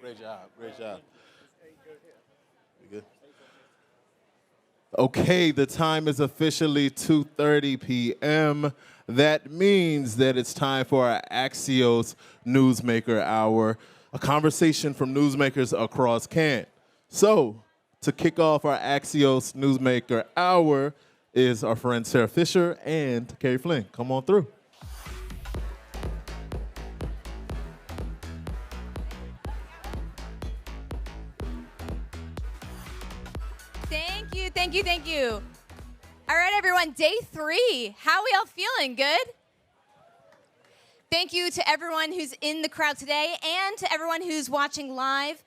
Great job. Great job. You good? Okay, the time is officially 2:30 p.m. That means that it's time for our Axios Newsmaker Hour, a conversation from newsmakers across Cannes. So, to kick off our Axios Newsmaker Hour is our friend Sara Fischer and Kerry Flynn. Come on through. Thank you. All right, everyone, day 3. How are we all feeling? Good? Thank you to everyone who's in the crowd today and to everyone who's watching live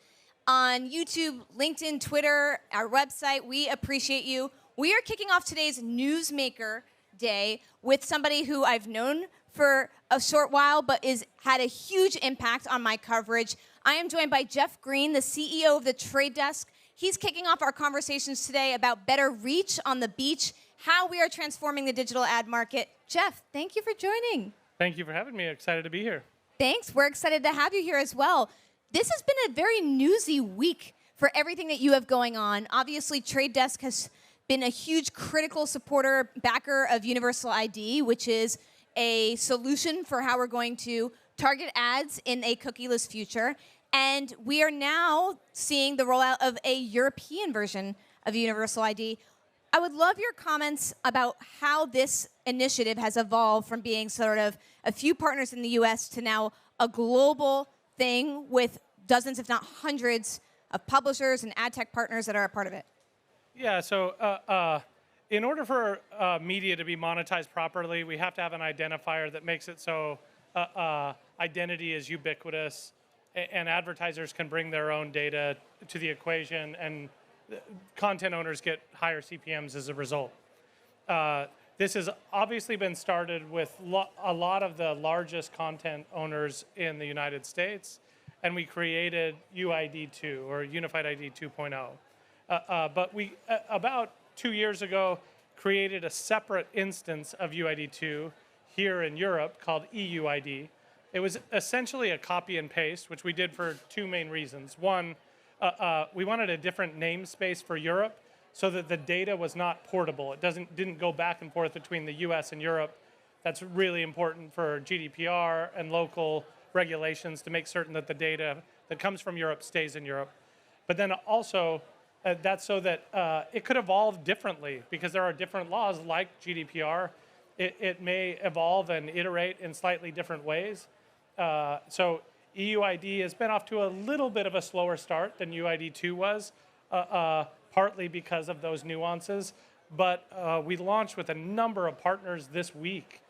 on YouTube, LinkedIn, Twitter, our website. We appreciate you. We are kicking off today's Newsmaker Day with somebody who I've known for a short while but had a huge impact on my coverage. I am joined by Jeff Green, the CEO of the Trade Desk. He's kicking off our conversations today about better reach on the beach, how we are transforming the digital ad market. Jeff, thank you for joining. Thank you for having me. Excited to be here. Thanks. We're excited to have you here as well. This has been a very newsy week for everything that you have going on. Obviously, Trade Desk has been a huge critical supporter, backer of Universal ID, which is a solution for how we're going to target ads in a cookieless future. And we are now seeing the rollout of a European version of Universal ID. I would love your comments about how this initiative has evolved from being sort of a few partners in the US to now a global thing with dozens, if not hundreds, of publishers and ad tech partners that are a part of it. Yeah, so in order for media to be monetized properly, we have to have an identifier that makes it so identity is ubiquitous, and advertisers can bring their own data to the equation, and content owners get higher CPMs as a result. This has obviously been started with a lot of the largest content owners in the United States, and we created UID2, or Unified ID 2.0. But we, about 2 years ago, created a separate instance of UID2 here in Europe called EUID. It was essentially a copy and paste, which we did for 2 main reasons. One, we wanted a different namespace for Europe so that the data was not portable. It didn't go back and forth between the US and Europe. That's really important for GDPR and local regulations to make certain that the data that comes from Europe stays in Europe. But then also, that's so that it could evolve differently because there are different laws like GDPR. It may evolve and iterate in slightly different ways. So EUID has been off to a little bit of a slower start than UID2 was, partly because of those nuances. But we launched with a number of partners this week,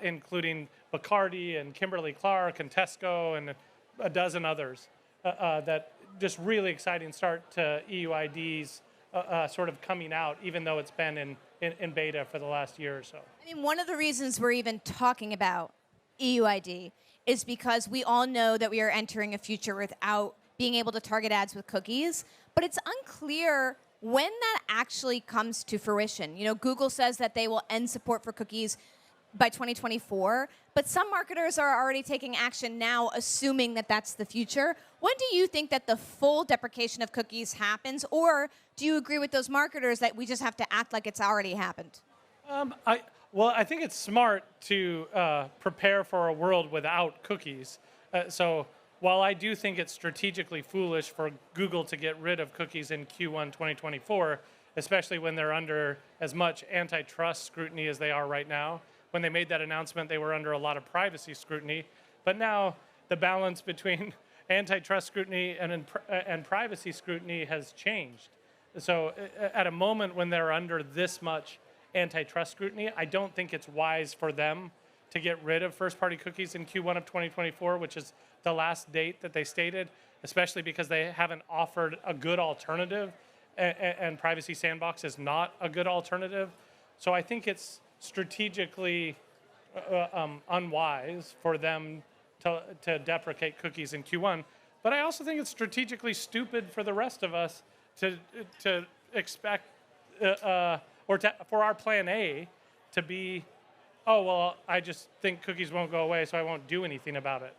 including Bacardi and Kimberly-Clark and Tesco and a dozen others. That just really exciting start to EUIDs sort of coming out, even though it's been in beta for the last year or so. I mean, one of the reasons we're even talking about EUID is because we all know that we are entering a future without being able to target ads with cookies, but it's unclear when that actually comes to fruition. You know, Google says that they will end support for cookies by 2024, but some marketers are already taking action now, assuming that that's the future. When do you think that the full deprecation of cookies happens, or do you agree with those marketers that we just have to act like it's already happened? Well, I think it's smart to prepare for a world without cookies. So while I do think it's strategically foolish for Google to get rid of cookies in Q1 2024, especially when they're under as much antitrust scrutiny as they are right now. When they made that announcement, they were under a lot of privacy scrutiny. But now the balance between antitrust scrutiny and privacy scrutiny has changed. So at a moment when they're under this much antitrust scrutiny, I don't think it's wise for them to get rid of first-party cookies in Q1 of 2024, which is the last date that they stated, especially because they haven't offered a good alternative, and Privacy Sandbox is not a good alternative. So I think it's strategically unwise for them to deprecate cookies in Q1. But I also think it's strategically stupid for the rest of us to expect for our plan A to be, oh, well, I just think cookies won't go away, so I won't do anything about it.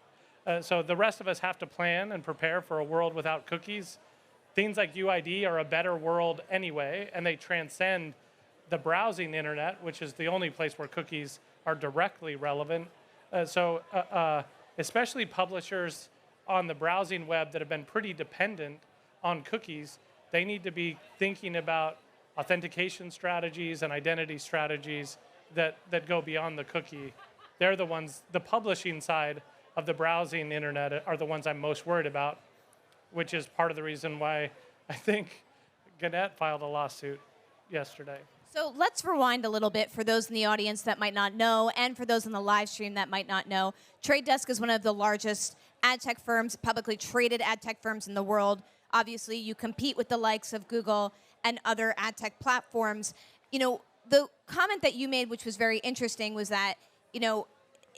So the rest of us have to plan and prepare for a world without cookies. Things like UID are a better world anyway, and they transcend the browsing internet, which is the only place where cookies are directly relevant. Especially publishers on the browsing web that have been pretty dependent on cookies, they need to be thinking about authentication strategies and identity strategies that go beyond the cookie. They're the ones, the publishing side of the browsing internet are the ones I'm most worried about, which is part of the reason why I think Gannett filed a lawsuit yesterday. So let's rewind a little bit for those in the audience that might not know, and for those in the live stream that might not know. Trade Desk is one of the largest ad tech firms, publicly traded ad tech firms in the world. Obviously, you compete with the likes of Google and other ad tech platforms. You know, the comment that you made, which was very interesting, was that, you know,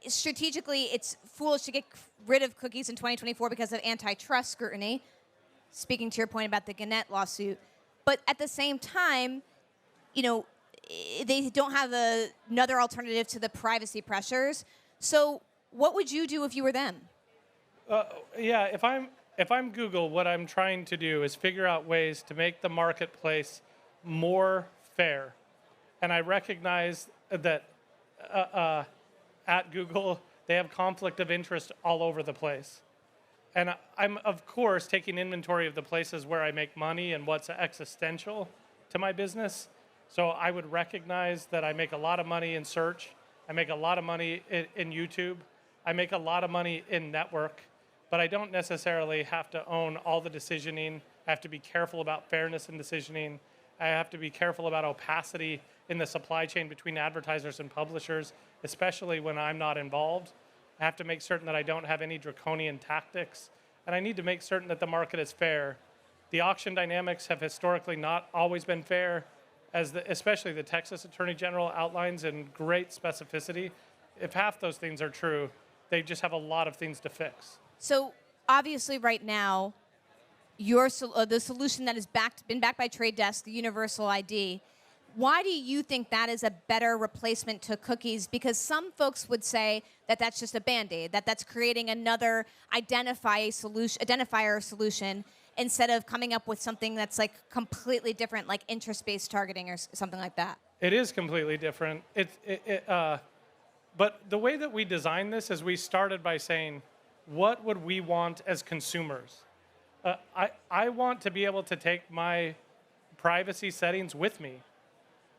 strategically, it's foolish to get rid of cookies in 2024 because of antitrust scrutiny, speaking to your point about the Gannett lawsuit. But at the same time, you know, they don't have another alternative to the privacy pressures. So what would you do if you were them? Yeah, if I'm Google, what I'm trying to do is figure out ways to make the marketplace more fair. And I recognize that at Google, they have conflict of interest all over the place. And I'm, of course, taking inventory of the places where I make money and what's existential to my business. So I would recognize that I make a lot of money in search. I make a lot of money in YouTube. I make a lot of money in network. But I don't necessarily have to own all the decisioning. I have to be careful about fairness in decisioning. I have to be careful about opacity in the supply chain between advertisers and publishers, especially when I'm not involved. I have to make certain that I don't have any draconian tactics. And I need to make certain that the market is fair. The auction dynamics have historically not always been fair, especially the Texas Attorney General outlines in great specificity. If half those things are true, they just have a lot of things to fix. So obviously right now, the solution that has been backed by Trade Desk, the Universal ID, why do you think that is a better replacement to cookies? Because some folks would say that that's just a Band-Aid, that that's creating another identifier solution instead of coming up with something that's like completely different, like interest-based targeting or something like that. It is completely different. But the way that we designed this is we started by saying, what would we want as consumers? I want to be able to take my privacy settings with me.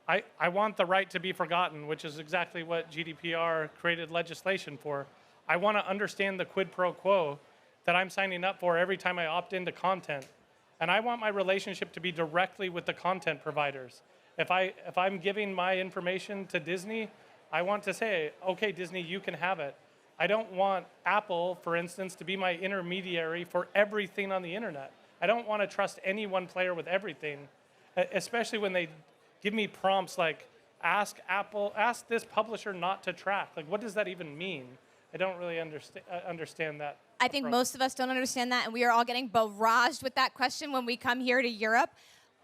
I want the right to be forgotten, which is exactly what GDPR created legislation for. I want to understand the quid pro quo that I'm signing up for every time I opt into content. And I want my relationship to be directly with the content providers. If I'm giving my information to Disney, I want to say, okay, Disney, you can have it. I don't want Apple, for instance, to be my intermediary for everything on the internet. I don't want to trust any one player with everything, especially when they give me prompts like, ask this publisher not to track. Like, what does that even mean? I don't really understand that. I think most of us don't understand that, and we are all getting barraged with that question when we come here to Europe.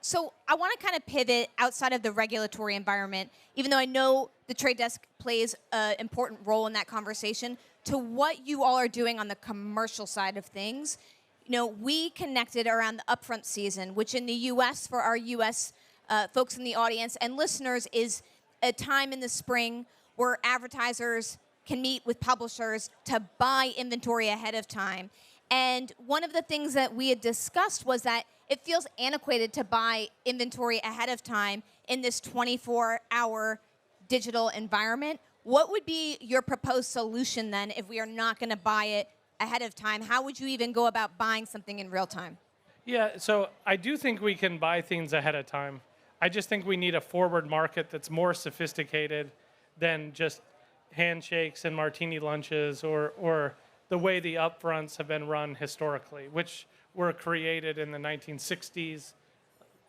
So I want to kind of pivot outside of the regulatory environment, even though I know the Trade Desk plays an important role in that conversation, to what you all are doing on the commercial side of things. You know, we connected around the upfront season, which in the U.S., for our U.S. Folks in the audience and listeners, is a time in the spring where advertisers can meet with publishers to buy inventory ahead of time. And one of the things that we had discussed was that it feels antiquated to buy inventory ahead of time in this 24-hour digital environment. What would be your proposed solution then if we are not going to buy it ahead of time? How would you even go about buying something in real time? Yeah, so I do think we can buy things ahead of time. I just think we need a forward market that's more sophisticated than just handshakes and martini lunches or the way the upfronts have been run historically, which were created in the 1960s.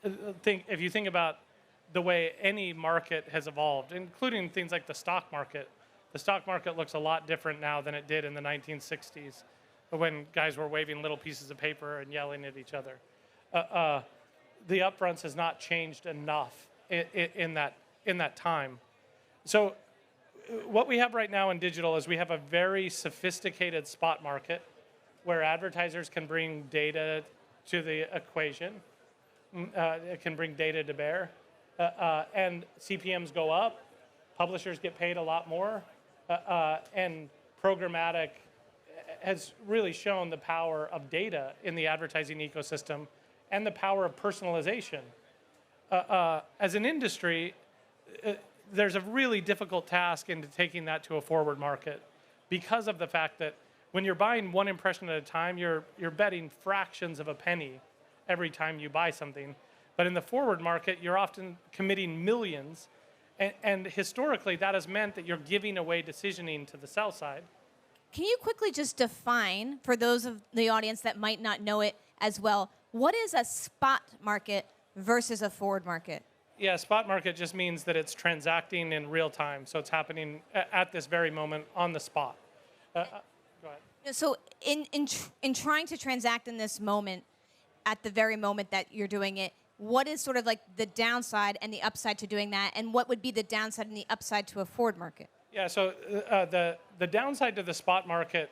If you think about the way any market has evolved, including things like the stock market looks a lot different now than it did in the 1960s when guys were waving little pieces of paper and yelling at each other. The upfronts has not changed enough in that time. So what we have right now in digital is we have a very sophisticated spot market where advertisers can bring data to the equation, it can bring data to bear, and CPMs go up, publishers get paid a lot more, and programmatic has really shown the power of data in the advertising ecosystem and the power of personalization. As an industry, there's a really difficult task into taking that to a forward market because of the fact that when you're buying one impression at a time, you're betting fractions of a penny every time you buy something. But in the forward market, you're often committing millions. And historically, that has meant that you're giving away decisioning to the sell side. Can you quickly just define, for those of the audience that might not know it as well, what is a spot market versus a forward market? Yeah, spot market just means that it's transacting in real time. So it's happening at this very moment on the spot. Go ahead. So in trying to transact in this moment, at the very moment that you're doing it, what is sort of like the downside and the upside to doing that? And what would be the downside and the upside to a forward market? Yeah, so the downside to the spot market,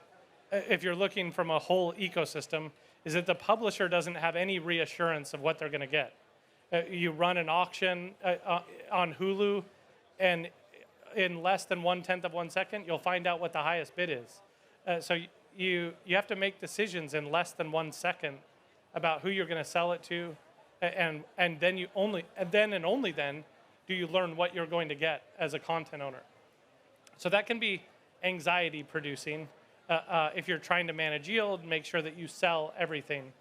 if you're looking from a whole ecosystem, is that the publisher doesn't have any reassurance of what they're going to get. You run an auction on Hulu, and in less than 1/10 of 1 second, you'll find out what the highest bid is. So you have to make decisions in less than 1 second about who you're going to sell it to, and then only then do you learn what you're going to get as a content owner. So that can be anxiety producing if you're trying to manage yield, make sure that you sell everything.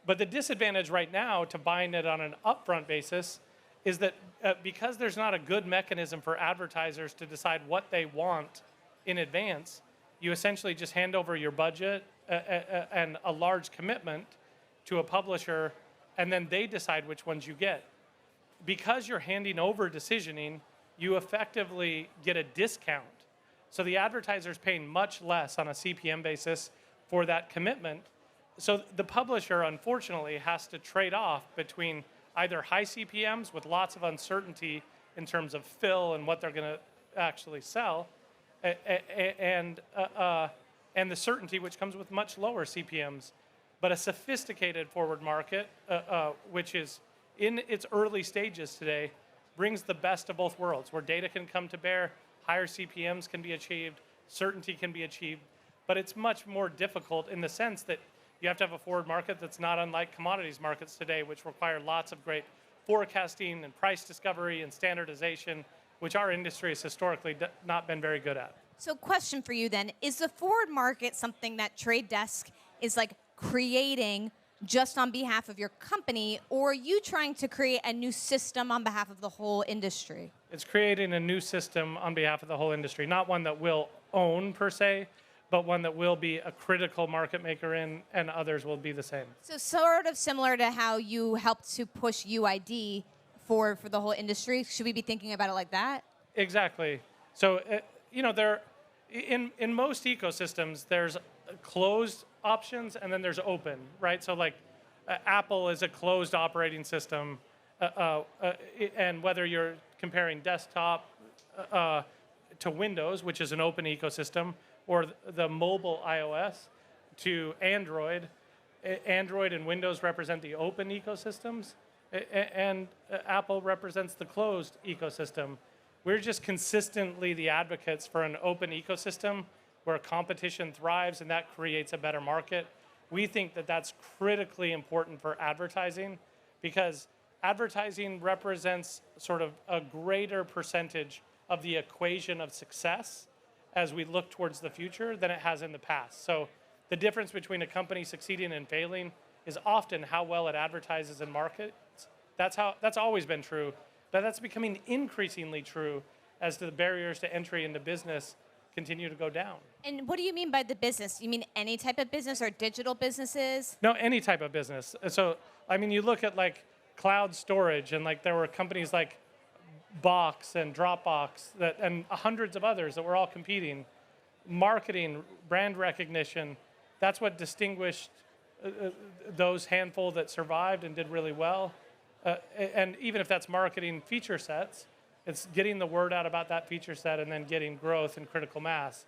But the disadvantage right now to buying it on an upfront basis is that because there's not a good mechanism for advertisers to decide what they want in advance, you essentially just hand over your budget and a large commitment to a publisher, and then they decide which ones you get. Because you're handing over decisioning, you effectively get a discount. So the advertiser's paying much less on a CPM basis for that commitment. So the publisher, unfortunately, has to trade off between either high CPMs with lots of uncertainty in terms of fill and what they're going to actually sell, and the certainty which comes with much lower CPMs. But a sophisticated forward market, which is in its early stages today, brings the best of both worlds, where data can come to bear, higher CPMs can be achieved, certainty can be achieved, but it's much more difficult in the sense that you have to have a forward market that's not unlike commodities markets today, which require lots of great forecasting and price discovery and standardization, which our industry has historically not been very good at. So question for you then, is the forward market something that Trade Desk is like creating just on behalf of your company, or are you trying to create a new system on behalf of the whole industry? It's creating a new system on behalf of the whole industry, not one that we'll own per se, but one that will be a critical market maker in, and others will be the same. So sort of similar to how you helped to push UID for the whole industry. Should we be thinking about it like that? Exactly. So, there, in most ecosystems, there's closed options and then there's open, right? So like Apple is a closed operating system, and whether you're comparing desktop to Windows, which is an open ecosystem, or the mobile iOS to Android. Android and Windows represent the open ecosystems, and Apple represents the closed ecosystem. We're just consistently the advocates for an open ecosystem where competition thrives and that creates a better market. We think that that's critically important for advertising because advertising represents sort of a greater percentage of the equation of success as we look towards the future than it has in the past. So the difference between a company succeeding and failing is often how well it advertises and markets. That's always been true, but that's becoming increasingly true as the barriers to entry into business continue to go down. And what do you mean by the business? You mean any type of business or digital businesses? No, any type of business. So, you look at like cloud storage and like there were companies like Box and Dropbox and hundreds of others that were all competing. Marketing, brand recognition, that's what distinguished those handful that survived and did really well. And even if that's marketing feature sets, It's getting the word out about that feature set and then getting growth and critical mass.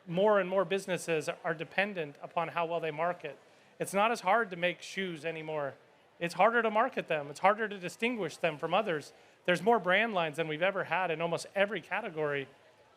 More and more businesses are dependent upon how well they market. It's not as hard to make shoes anymore. It's harder to market them. It's harder to distinguish them from others. There's more brand lines than we've ever had in almost every category.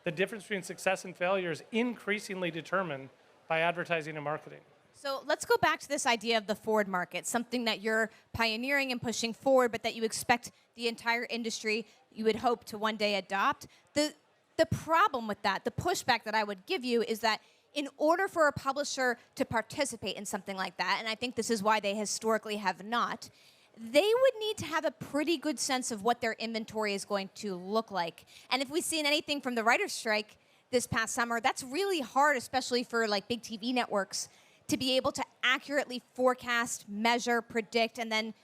The difference between success and failure is increasingly determined by advertising and marketing. So let's go back to this idea of the forward market, something that you're pioneering and pushing forward, but that you expect the entire industry, you would hope to one day adopt. The problem with that, the pushback that I would give you is that in order for a publisher to participate in something like that, and I think this is why they historically have not, they would need to have a pretty good sense of what their inventory is going to look like. And if we've seen anything from the writer's strike this past summer, that's really hard, especially for like big TV networks, to be able to accurately forecast, measure, predict, and then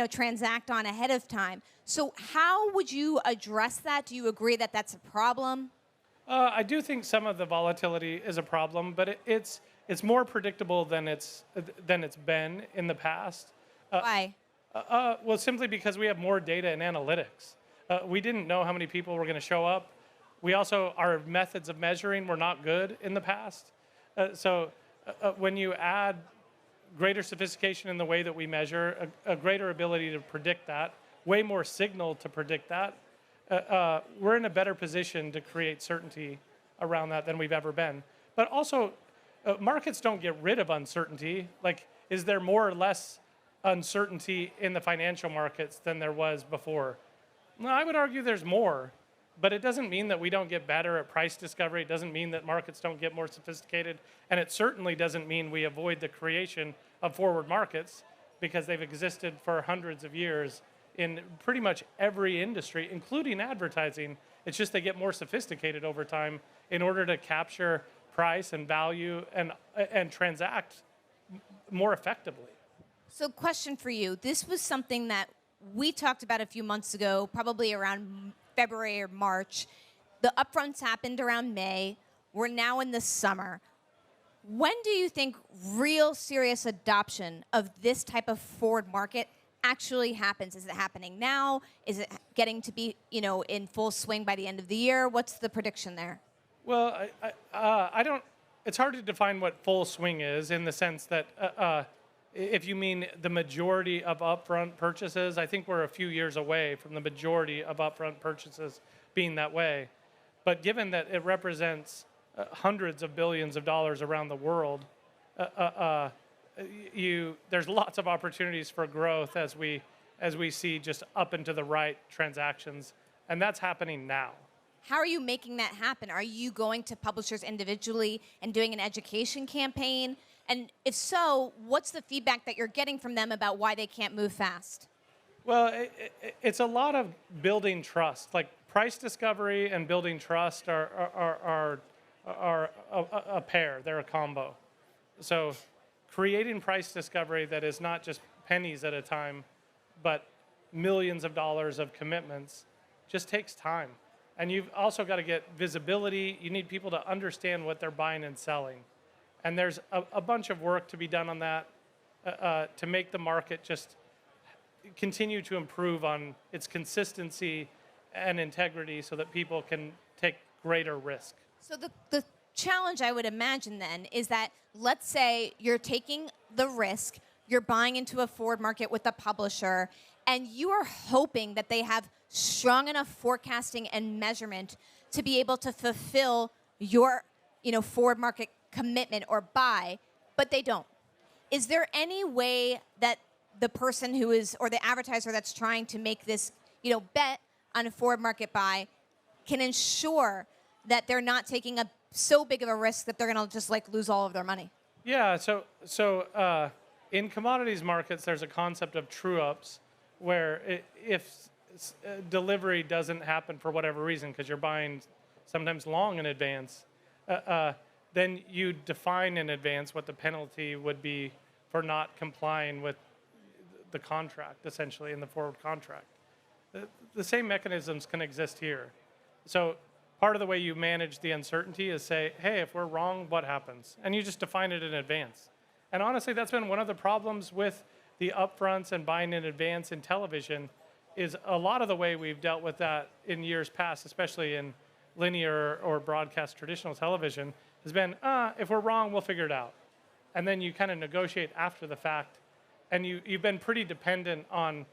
transact on ahead of time. So how would you address that? Do you agree that that's a problem? I do think some of the volatility is a problem, but it's more predictable than it's been in the past. Why? Well, simply because we have more data and analytics. We didn't know how many people were going to show up. We also, our methods of measuring were not good in the past. So when you add greater sophistication in the way that we measure, a greater ability to predict that, way more signal to predict that, we're in a better position to create certainty around that than we've ever been. But also, markets don't get rid of uncertainty. Like, is there more or less uncertainty in the financial markets than there was before? No, I would argue there's more, but it doesn't mean that we don't get better at price discovery. It doesn't mean that markets don't get more sophisticated, and it certainly doesn't mean we avoid the creation of forward markets, because they've existed for hundreds of years in pretty much every industry, including advertising. It's just they get more sophisticated over time in order to capture price and value and transact more effectively. So question for you. This was something that we talked about a few months ago, probably around February or March. The upfronts happened around May. We're now in the summer. When do you think real serious adoption of this type of forward market actually happens? Is it happening now? Is it getting to be, in full swing by the end of the year? What's the prediction there? Well, I don't. It's hard to define what full swing is, in the sense that if you mean the majority of upfront purchases, I think we're a few years away from the majority of upfront purchases being that way. But given that it represents hundreds of billions of dollars around the world, there's lots of opportunities for growth as we see just up and to the right transactions, and that's happening now. How are you making that happen? Are you going to publishers individually and doing an education campaign? And if so, what's the feedback that you're getting from them about why they can't move fast? Well, it's a lot of building trust. Like, price discovery and building trust are a pair. They're a combo. So creating price discovery that is not just pennies at a time, but millions of dollars of commitments, just takes time. And you've also got to get visibility. You need people to understand what they're buying and selling. And there's a bunch of work to be done on that to make the market just continue to improve on its consistency and integrity, so that people can take greater risk. So the challenge, I would imagine, then, is that, let's say you're taking the risk, you're buying into a forward market with a publisher, and you are hoping that they have strong enough forecasting and measurement to be able to fulfill your forward market commitment or buy, but they don't. Is there any way that the person who is, or the advertiser that's trying to make this bet on a forward market buy, can ensure that they're not taking so big of a risk that they're going to just lose all of their money? Yeah, so in commodities markets, there's a concept of true-ups, where if delivery doesn't happen for whatever reason, because you're buying sometimes long in advance, then you define in advance what the penalty would be for not complying with the contract, essentially, in the forward contract. The same mechanisms can exist here. So part of the way you manage the uncertainty is say, hey, if we're wrong, what happens? And you just define it in advance. And honestly, that's been one of the problems with the upfronts and buying in advance in television, is a lot of the way we've dealt with that in years past, especially in linear or broadcast traditional television, has been, if we're wrong, we'll figure it out. And then you kind of negotiate after the fact. And you've been pretty dependent on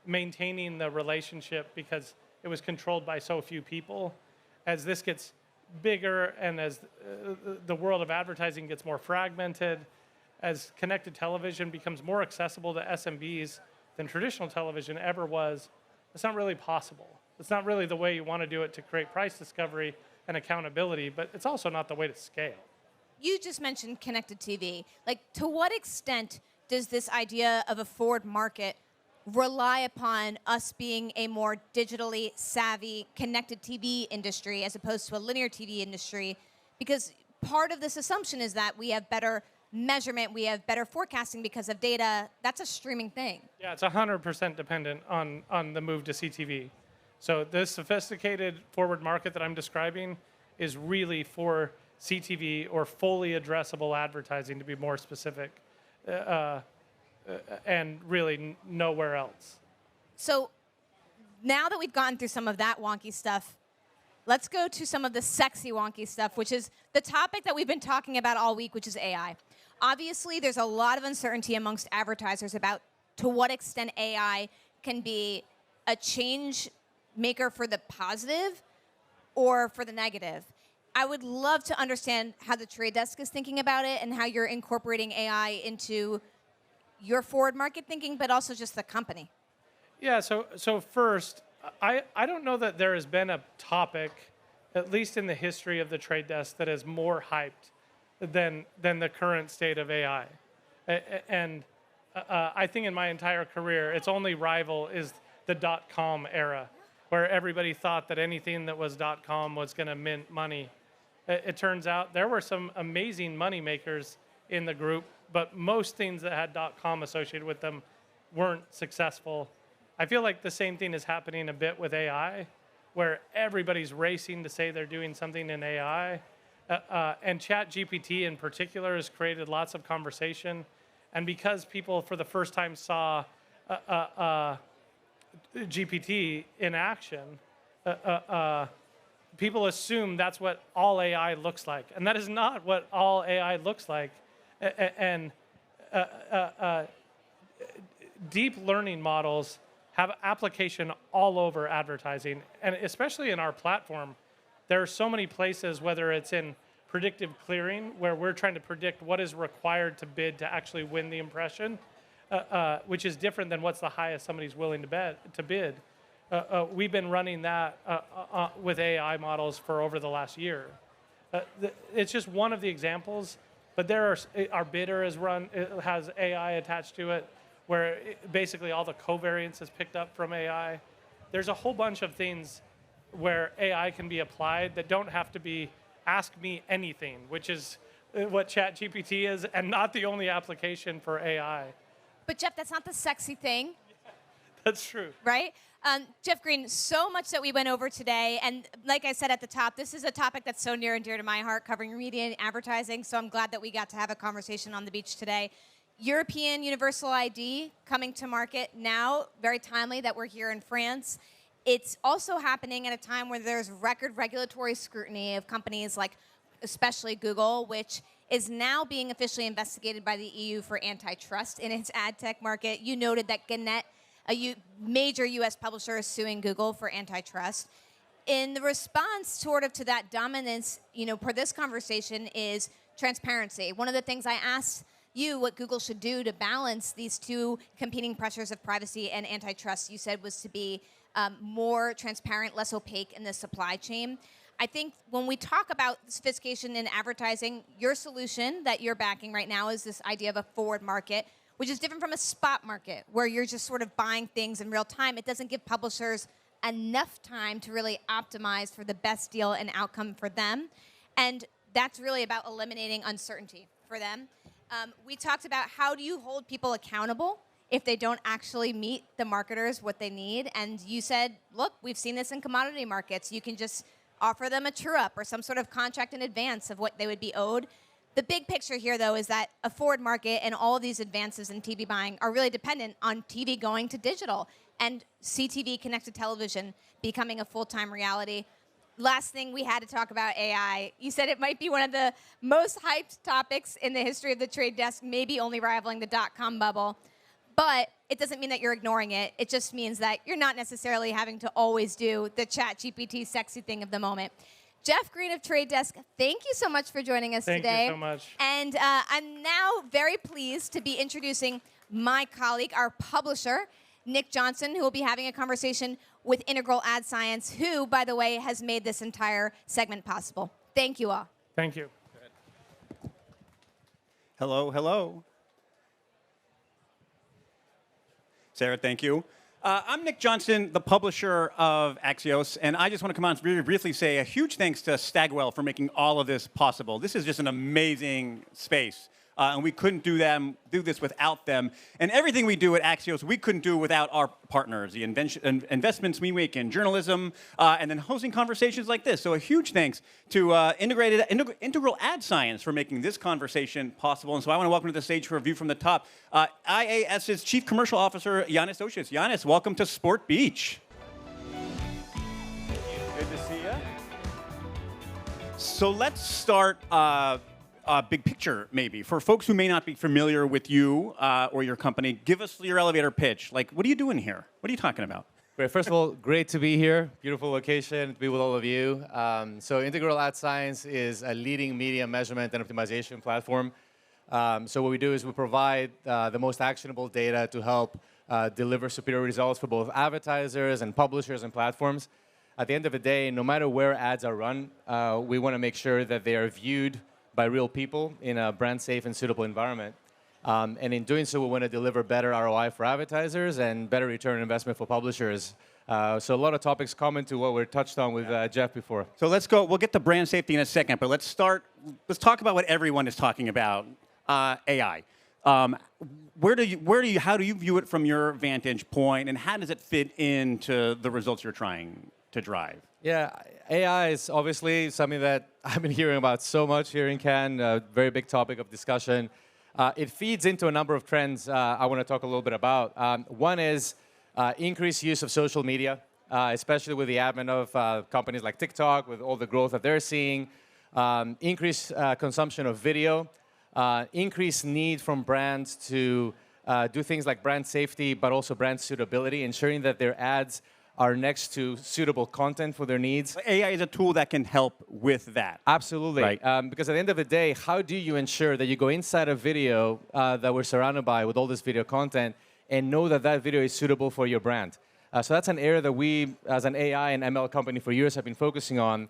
maintaining the relationship because it was controlled by so few people. As this gets bigger and as the world of advertising gets more fragmented, as connected television becomes more accessible to SMBs than traditional television ever was, it's not really possible. It's not really the way you want to do it to create price discovery and accountability, but it's also not the way to scale. You just mentioned connected TV. Like, to what extent does this idea of a forward market rely upon us being a more digitally savvy connected TV industry as opposed to a linear TV industry? Because part of this assumption is that we have better measurement, we have better forecasting because of data. That's a streaming thing. Yeah, it's 100% dependent on the move to CTV. So this sophisticated forward market that I'm describing is really for CTV or fully addressable advertising, to be more specific, and really nowhere else. So now that we've gone through some of that wonky stuff, let's go to some of the sexy wonky stuff, which is the topic that we've been talking about all week, which is AI. Obviously, there's a lot of uncertainty amongst advertisers about to what extent AI can be a change maker for the positive or for the negative. I would love to understand how the Trade Desk is thinking about it and how you're incorporating AI into your forward market thinking, but also just the company. Yeah, so first, I don't know that there has been a topic, at least in the history of the Trade Desk, that is more hyped than the current state of AI. And I think in my entire career, its only rival is the .com era, where everybody thought that anything that was .com was going to mint money. It turns out there were some amazing money makers in the group, but most things that had .com associated with them weren't successful. I feel like the same thing is happening a bit with AI, where everybody's racing to say they're doing something in AI. And ChatGPT in particular has created lots of conversation. And because people for the first time saw GPT in action, people assume that's what all AI looks like. And that is not what all AI looks like. And deep learning models have application all over advertising. And especially in our platform, there are so many places, whether it's in predictive clearing, where we're trying to predict what is required to bid to actually win the impression, which is different than what's the highest somebody's willing to bid. We've been running that with AI models for over the last year. It's just one of the examples, but our bidder has AI attached to it, where basically all the covariance is picked up from AI. There's a whole bunch of things where AI can be applied that don't have to be ask me anything, which is what ChatGPT is, and not the only application for AI. But Jeff, that's not the sexy thing. That's true. Right? Jeff Green, so much that we went over today. And like I said at the top, this is a topic that's so near and dear to my heart, covering media and advertising. So I'm glad that we got to have a conversation on the beach today. European Universal ID coming to market now, very timely that we're here in France. It's also happening at a time where there's record regulatory scrutiny of companies like especially Google, which is now being officially investigated by the EU for antitrust in its ad tech market. You noted that Gannett, a major U.S. publisher, is suing Google for antitrust. In the response sort of to that dominance, for this conversation is transparency. One of the things I asked you what Google should do to balance these two competing pressures of privacy and antitrust, you said, was to be more transparent, less opaque in the supply chain. I think when we talk about sophistication in advertising, your solution that you're backing right now is this idea of a forward market, which is different from a spot market, where you're just sort of buying things in real time. It doesn't give publishers enough time to really optimize for the best deal and outcome for them. And that's really about eliminating uncertainty for them. We talked about how do you hold people accountable if they don't actually meet the marketers what they need. And you said, look, we've seen this in commodity markets. You can just offer them a true-up or some sort of contract in advance of what they would be owed. The big picture here, though, is that a forward market and all of these advances in TV buying are really dependent on TV going to digital and CTV, connected television, becoming a full-time reality. Last thing we had to talk about AI. You said it might be one of the most hyped topics in the history of the trade desk, maybe only rivaling the dot-com bubble. But it doesn't mean that you're ignoring it. It just means that you're not necessarily having to always do the ChatGPT sexy thing of the moment. Jeff Green of Trade Desk, thank you so much for joining us today. Thank you so much. And I'm now very pleased to be introducing my colleague, our publisher, Nick Johnson, who will be having a conversation with Integral Ad Science, who, by the way, has made this entire segment possible. Thank you all. Thank you. Hello, hello. Sara, thank you. I'm Nick Johnson, the publisher of Axios, and I just want to come on and really briefly say a huge thanks to Stagwell for making all of this possible. This is just an amazing space, and we couldn't do this without them. And everything we do at Axios, we couldn't do without our partners, the investments we make in journalism, and then hosting conversations like this. So a huge thanks to Integral Ad Science for making this conversation possible. And so I want to welcome to the stage for a view from the top, IAS's Chief Commercial Officer, Yannis Dosios. Yannis, welcome to Sport Beach. Good to see you. So let's start big picture, maybe. For folks who may not be familiar with you or your company, give us your elevator pitch. Like, what are you doing here? What are you talking about? Great. First of all, great to be here. Beautiful location to be with all of you. So Integral Ad Science is a leading media measurement and optimization platform. So what we do is we provide the most actionable data to help deliver superior results for both advertisers and publishers and platforms. At the end of the day, no matter where ads are run, we want to make sure that they are viewed by real people in a brand-safe and suitable environment. And in doing so, we want to deliver better ROI for advertisers and better return on investment for publishers. So a lot of topics common to what we touched on with Jeff before. So let's go. We'll get to brand safety in a second, but let's talk about what everyone is talking about, AI. How do you view it from your vantage point, and how does it fit into the results you're trying to drive? Yeah, AI is obviously something that I've been hearing about so much here in Cannes, a very big topic of discussion. It feeds into a number of trends I want to talk a little bit about. One is increased use of social media, especially with the advent of companies like TikTok, with all the growth that they're seeing, increased consumption of video, increased need from brands to do things like brand safety, but also brand suitability, ensuring that their ads are next to suitable content for their needs. AI is a tool that can help with that. Absolutely. Right. Because at the end of the day, how do you ensure that you go inside a video that we're surrounded by with all this video content and know that that video is suitable for your brand? So that's an area that we, as an AI and ML company for years, have been focusing on.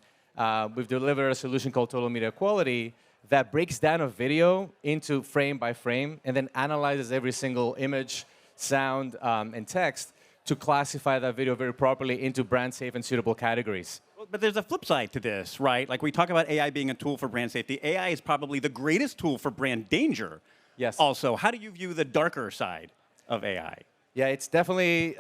We've delivered a solution called Total Media Quality that breaks down a video into frame by frame and then analyzes every single image, sound, and text to classify that video very properly into brand safe and suitable categories. But there's a flip side to this, right? Like we talk about AI being a tool for brand safety. AI is probably the greatest tool for brand danger. Yes. Also, how do you view the darker side of AI? Yeah, it's definitely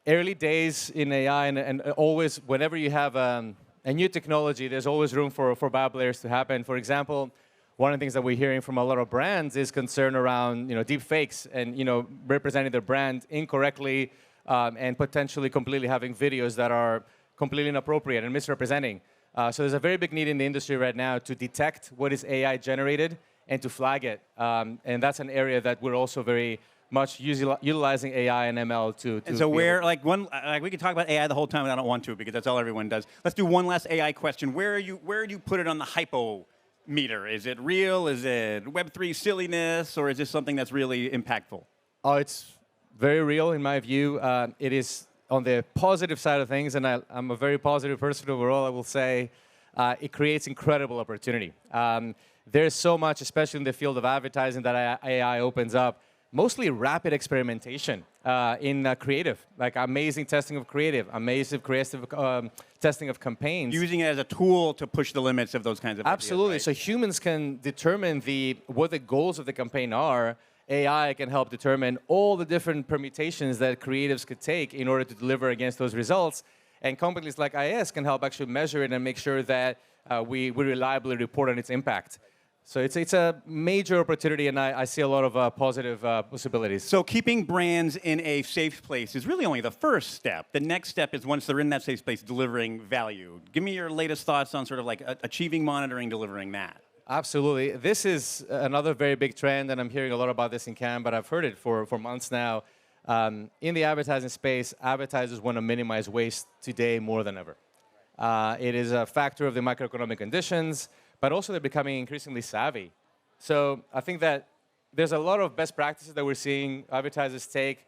early days in AI, and always, whenever you have a new technology, there's always room for bad players to happen. For example, one of the things that we're hearing from a lot of brands is concern around deep fakes and representing their brand incorrectly, and potentially completely having videos that are completely inappropriate and misrepresenting. So there's a very big need in the industry right now to detect what is AI generated and to flag it. And that's an area that we're also very much utilizing AI and ML to. And so we can talk about AI the whole time, and I don't want to because that's all everyone does. Let's do one last AI question. Where do you put it on the hypo meter? Is it real? Is it Web3 silliness? Or is this something that's really impactful? Oh, it's very real in my view. It is on the positive side of things, and I'm a very positive person overall, I will say. It creates incredible opportunity. There's so much, especially in the field of advertising, that AI opens up. Mostly rapid experimentation in creative, like amazing testing of creative, amazing creative testing of campaigns. Using it as a tool to push the limits of those kinds of Absolutely. ideas, right? So humans can determine what the goals of the campaign are. AI can help determine all the different permutations that creatives could take in order to deliver against those results. And companies like IAS can help actually measure it and make sure that we reliably report on its impact. So it's a major opportunity, and I see a lot of positive possibilities. So keeping brands in a safe place is really only the first step. The next step is once they're in that safe space, delivering value. Give me your latest thoughts on sort of like achieving monitoring, delivering that. Absolutely. This is another very big trend, and I'm hearing a lot about this in Cannes, but I've heard it for months now. In the advertising space, advertisers want to minimize waste today more than ever. It is a factor of the macroeconomic conditions, but also they're becoming increasingly savvy. So I think that there's a lot of best practices that we're seeing advertisers take.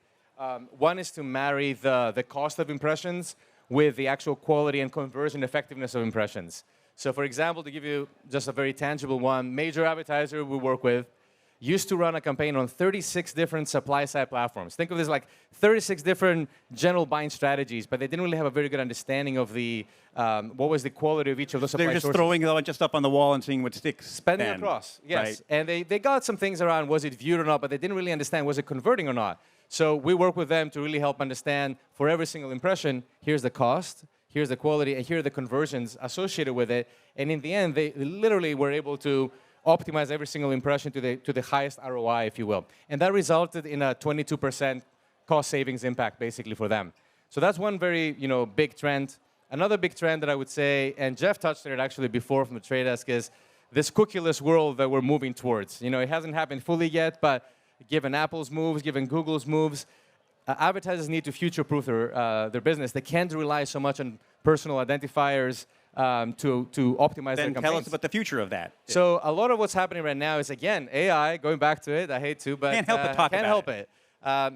One is to marry the cost of impressions with the actual quality and conversion effectiveness of impressions. So for example, to give you just a very tangible one, major advertiser we work with used to run a campaign on 36 different supply-side platforms. Think of this like 36 different general buying strategies, but they didn't really have a very good understanding of the what was the quality of each of those supply sources. They're just throwing a bunch of stuff on the wall and seeing what sticks. Spending across, yes. Right. And they got some things around, was it viewed or not, but they didn't really understand, was it converting or not? So we work with them to really help understand, for every single impression, here's the cost, here's the quality, and here are the conversions associated with it. And in the end, they literally were able to optimize every single impression to the highest ROI, if you will. And that resulted in a 22% cost savings impact, basically, for them. So that's one very big trend. Another big trend that I would say, and Jeff touched on it actually before from the Trade Desk, is this cookieless world that we're moving towards. It hasn't happened fully yet, but given Apple's moves, given Google's moves, advertisers need to future-proof their business. They can't rely so much on personal identifiers to optimize their campaigns. Then tell us about the future of that. So a lot of what's happening right now is, again, AI, going back to it, I hate to, but can't help but talk can't about help it.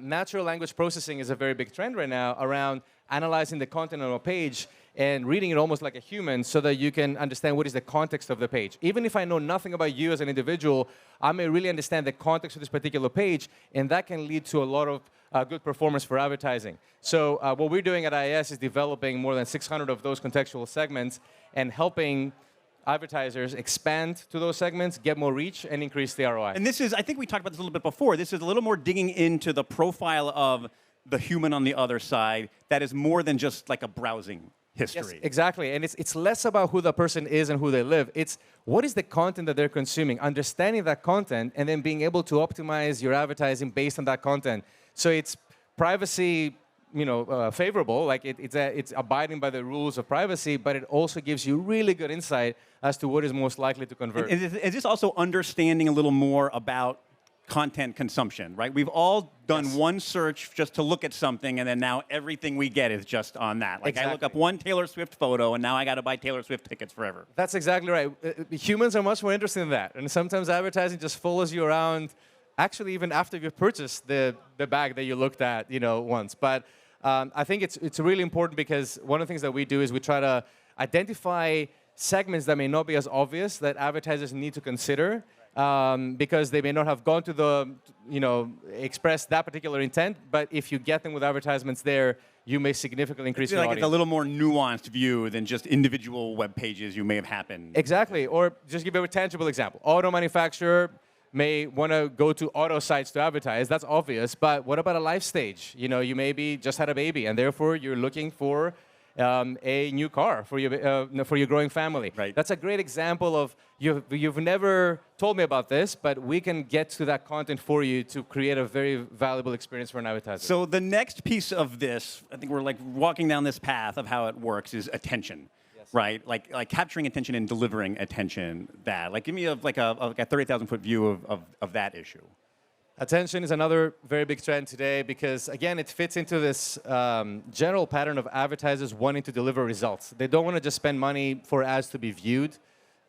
Natural language processing is a very big trend right now around analyzing the content on a page and reading it almost like a human so that you can understand what is the context of the page. Even if I know nothing about you as an individual, I may really understand the context of this particular page, and that can lead to a lot of good performance for advertising. So what we're doing at IAS is developing more than 600 of those contextual segments and helping advertisers expand to those segments, get more reach, and increase the ROI. And this is, I think we talked about this a little bit before, this is a little more digging into the profile of the human on the other side that is more than just like a browsing history. Yes, exactly. And it's less about who the person is and who they live. It's what is the content that they're consuming, understanding that content, and then being able to optimize your advertising based on that content. So it's privacy, favorable, like it's abiding by the rules of privacy, but it also gives you really good insight as to what is most likely to convert. And is this also understanding a little more about content consumption, right? We've all done one search just to look at something, and then now everything we get is just on that. Like Exactly. I look up one Taylor Swift photo, and now I got to buy Taylor Swift tickets forever. That's exactly right. Humans are much more interested in that. And sometimes advertising just follows you around, actually even after you've purchased the bag that you looked at once. But I think it's really important because one of the things that we do is we try to identify segments that may not be as obvious that advertisers need to consider because they may not have gone to express that particular intent. But if you get them with advertisements there, you may significantly increase your audience. It's a little more nuanced view than just individual web pages you may have happened. Exactly. Or just give you a tangible example. Auto manufacturer may want to go to auto sites to advertise. That's obvious. But what about a life stage? You maybe just had a baby, and therefore you're looking for a new car for your growing family. Right. That's a great example of you've never told me about this, but we can get to that content for you to create a very valuable experience for an advertiser. So the next piece of this, I think we're like walking down this path of how it works, is attention. Right, like capturing attention and delivering attention. Give me a 30,000-foot view of that issue. Attention is another very big trend today because, again, it fits into this general pattern of advertisers wanting to deliver results. They don't want to just spend money for ads to be viewed.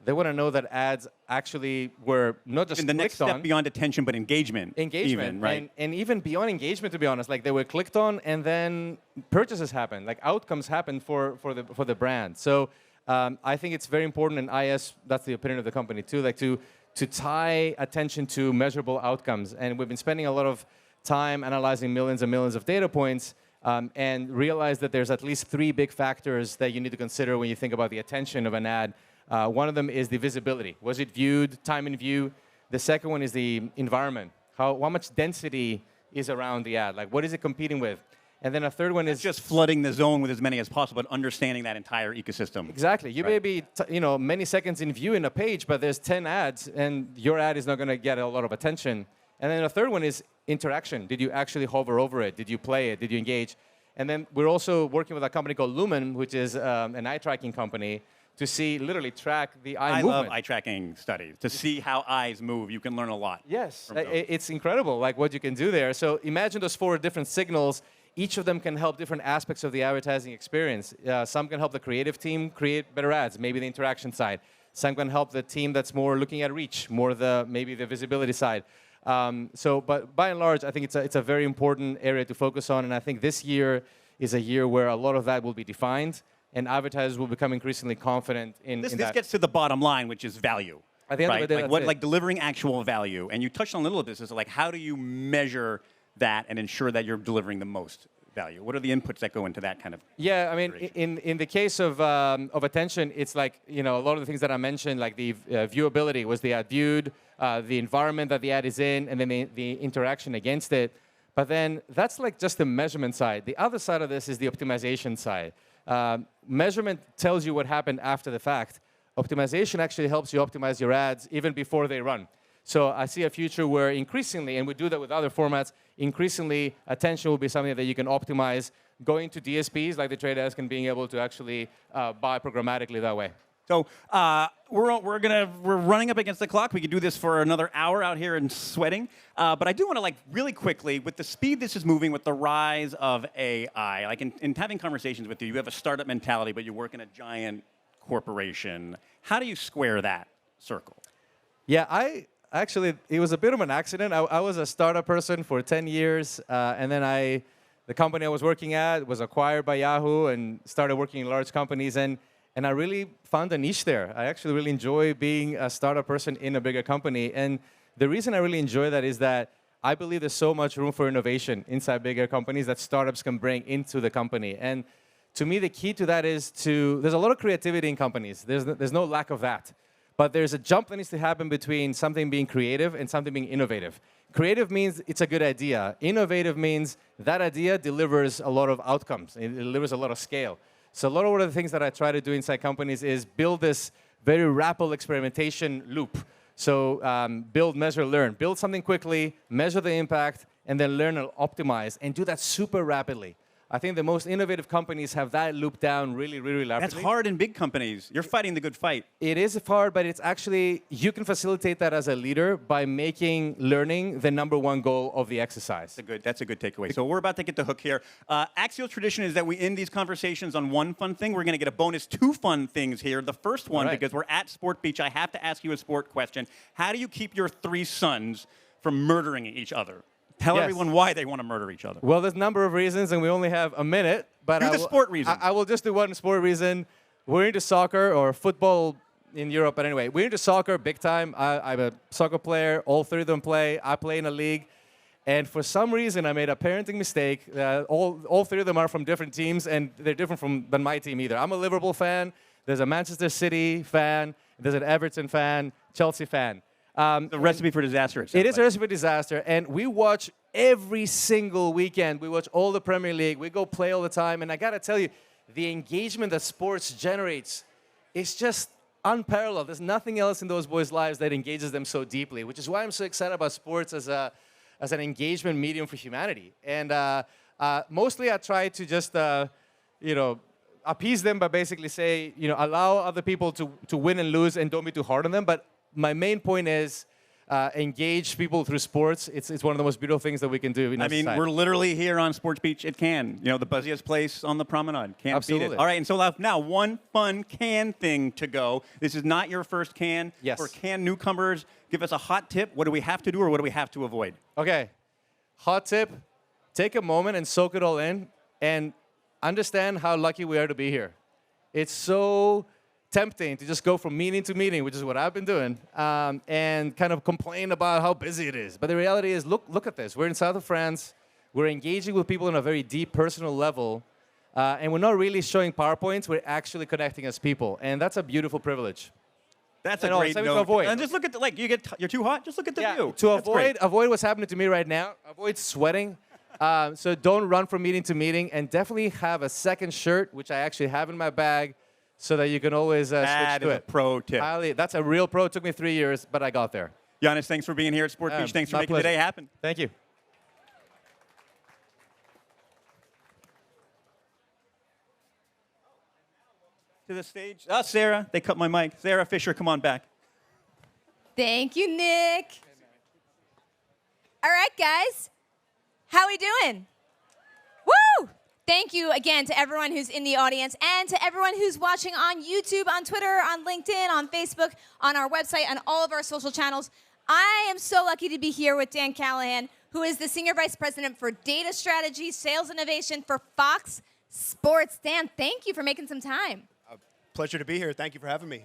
They want to know that ads actually were not just and the next step beyond attention, but engagement. Engagement, even, right? And even beyond engagement, to be honest, like they were clicked on, and then purchases happen, like outcomes happen for the brand. So I think it's very important, and IS, that's the opinion of the company too, like to tie attention to measurable outcomes. And we've been spending a lot of time analyzing millions and millions of data points, and realize that there's at least 3 big factors that you need to consider when you think about the attention of an ad. One of them is the visibility. Was it viewed, time in view? The second one is the environment. How much density is around the ad? Like, what is it competing with? And then a third one is just flooding the zone with as many as possible, but understanding that entire ecosystem. Exactly. You may be, many seconds in view in a page, but there's 10 ads, and your ad is not going to get a lot of attention. And then a third one is interaction. Did you actually hover over it? Did you play it? Did you engage? And then we're also working with a company called Lumen, which is an eye tracking company, to literally track the eye movement. I love eye tracking studies. To see how eyes move, you can learn a lot. Yes, it's incredible, like what you can do there. So imagine those 4 different signals. Each of them can help different aspects of the advertising experience. Some can help the creative team create better ads, maybe the interaction side. Some can help the team that's more looking at reach, more maybe the visibility side. But by and large, I think it's a very important area to focus on, and I think this year is a year where a lot of that will be defined, and advertisers will become increasingly confident in this that. This gets to the bottom line, which is value. At the end right? of the day, like delivering actual value. And you touched on a little of this. Is like, how do you measure that and ensure that you're delivering the most value? What are the inputs that go into that kind of? Yeah, I mean, in the case of attention, it's like, a lot of the things that I mentioned, like the viewability, was the ad viewed, the environment that the ad is in, and then the interaction against it. But then that's like just the measurement side. The other side of this is the optimization side. Measurement tells you what happened after the fact. Optimization actually helps you optimize your ads even before they run. So I see a future where increasingly, and we do that with other formats, increasingly attention will be something that you can optimize going to DSPs like the Trade Desk and being able to actually buy programmatically that way. So we're running up against the clock. We could do this for another hour out here and sweating. But I do want to really quickly, with the speed this is moving, with the rise of AI, like in having conversations with you, you have a startup mentality, but you work in a giant corporation. How do you square that circle? Yeah, actually, it was a bit of an accident. I was a startup person for 10 years, and then the company I was working at was acquired by Yahoo and started working in large companies, and I really found a niche there. I actually really enjoy being a startup person in a bigger company, and the reason I really enjoy that is that I believe there's so much room for innovation inside bigger companies that startups can bring into the company. And to me, the key to that is there's a lot of creativity in companies. There's no lack of that. But there's a jump that needs to happen between something being creative and something being innovative. Creative means it's a good idea. Innovative means that idea delivers a lot of outcomes. It delivers a lot of scale. So a lot of the things that I try to do inside companies is build this very rapid experimentation loop. So build, measure, learn. Build something quickly, measure the impact, and then learn and optimize, and do that super rapidly. I think the most innovative companies have that loop down really, really rapidly. That's hard in big companies. You're fighting the good fight. It is hard, but it's actually, you can facilitate that as a leader by making learning the #1 goal of the exercise. That's a good takeaway. So we're about to get the hook here. Axios tradition is that we end these conversations on one fun thing. We're going to get a bonus 2 fun things here. The first one, because we're at Sport Beach, I have to ask you a sport question. How do you keep your 3 sons from murdering each other? Tell everyone why they want to murder each other. Well, there's a number of reasons, and we only have a minute. But do the sport reason. I will just do one sport reason. We're into soccer or football in Europe, but anyway, we're into soccer big time. I'm a soccer player. All 3 of them play. I play in a league. And for some reason, I made a parenting mistake. All 3 of them are from different teams, and they're different than my team either. I'm a Liverpool fan. There's a Manchester City fan. There's an Everton fan, Chelsea fan. The recipe for disaster. It is a recipe for disaster, and we watch every single weekend. We watch all the Premier League. We go play all the time, and I gotta tell you, the engagement that sports generates is just unparalleled. There's nothing else in those boys' lives that engages them so deeply, which is why I'm so excited about sports as an engagement medium for humanity. And mostly, I try to just appease them by basically say, allow other people to win and lose, and don't be too hard on them. But my main point is engage people through sports. It's one of the most beautiful things that we can do in our society. We're literally here on Sports Beach at Cannes. The buzziest place on the promenade. Can't beat it. All right, and so now one fun Cannes thing to go. This is not your first Cannes. Yes. For Cannes newcomers, give us a hot tip. What do we have to do, or what do we have to avoid? Okay, hot tip, take a moment and soak it all in and understand how lucky we are to be here. It's so tempting to just go from meeting to meeting, which is what I've been doing, and kind of complain about how busy it is. But the reality is, look at this. We're in south of France. We're engaging with people on a very deep personal level, and we're not really showing PowerPoints. We're actually connecting as people, and that's a beautiful privilege. That's a great note. To avoid. And just look at you're too hot. Just look at the view. To avoid what's happening to me right now. Avoid sweating. So don't run from meeting to meeting, and definitely have a second shirt, which I actually have in my bag, so that you can always switch That to is a it. pro tip. That's a real pro. It took me 3 years, but I got there. Yannis, thanks for being here at Sport Beach. Thanks for my making pleasure. today happen. Thank you. To the stage. Sara, they cut my mic. Sara Fischer, come on back. Thank you, Nick. All right, guys. How we doing? Woo! Thank you again to everyone who's in the audience and to everyone who's watching on YouTube, on Twitter, on LinkedIn, on Facebook, on our website, on all of our social channels. I am so lucky to be here with Dan Callahan, who is the Senior Vice President for Data Strategy, Sales Innovation for Fox Sports. Dan, thank you for making some time. Pleasure to be here. Thank you for having me.